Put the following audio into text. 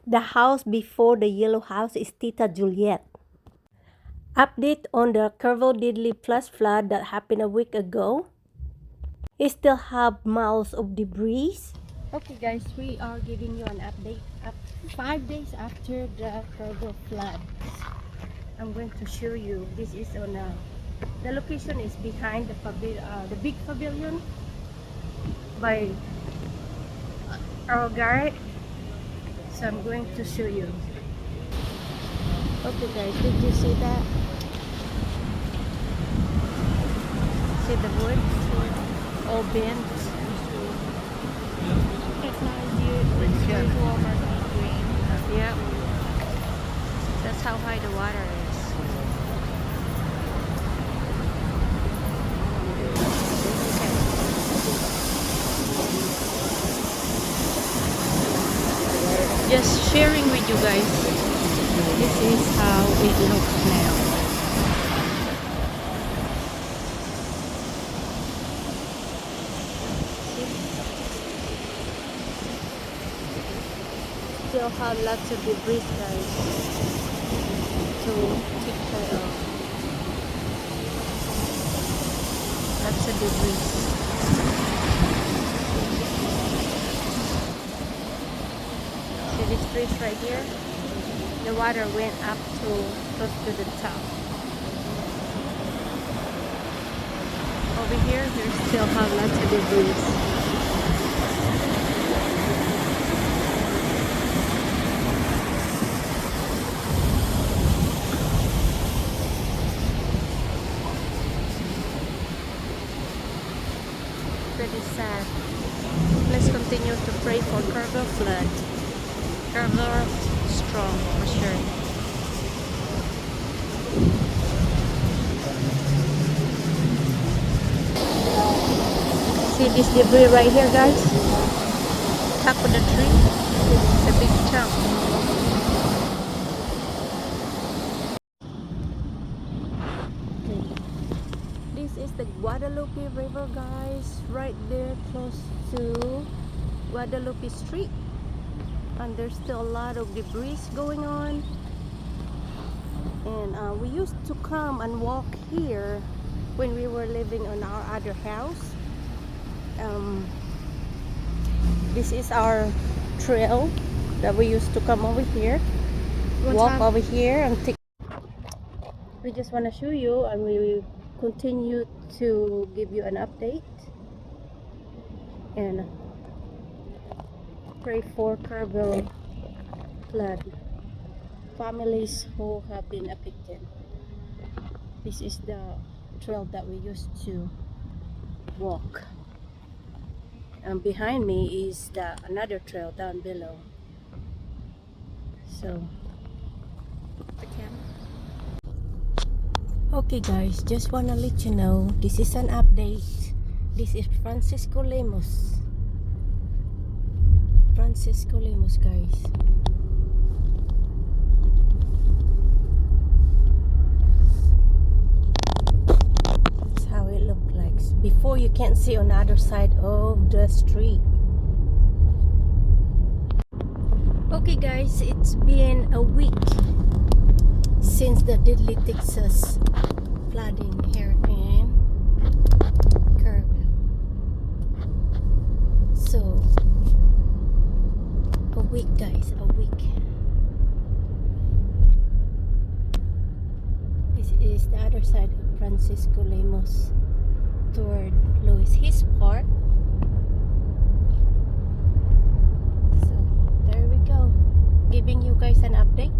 The house before the yellow house is Tita Juliet. Update on the Kerrville Deadly Plus flood that happened a week ago. It still have miles of debris. Okay guys, we are giving you an update 5 days after the Kerrville flood. I'm going to show you. This is on the location is behind the big pavilion by our guide. So I'm going to show you. Okay guys, did you see that? See the wood? All bent. Yeah. That's how high the water is. Just sharing with you guys. This is how it looks now. Still have lots of debris, guys, to take care of. Lots of debris. See this bridge right here? The water went up to close to the top. Over here, we still have lots of debris. Pretty sad. Let's continue to pray for Kerrville flood. Kerrville strong for sure. See this debris right here, guys? Top of the tree. It's a big chunk. This is the Guadalupe River, guys, right there close to Guadalupe Street, and there's still a lot of debris going on. And we used to come and walk here when we were living on our other house. This is our trail that we used to come over here, walk over here, and take. We just want to show you, and we will continue to give you an update and pray for Kerrville flood families who have been affected. This is the trail that we used to walk, and behind me is another trail down below. So okay guys, just wanna let you know, this is an update. This is Francisco Lemos, guys. That's how it looks like. Before, you can't see on the other side of the street. Okay guys, it's been a week since the deadly Texas flooding here in Kerrville. So a week, guys, a week. This is the other side of Francisco Lemos toward Louis His Park. So there we go, giving you guys an update.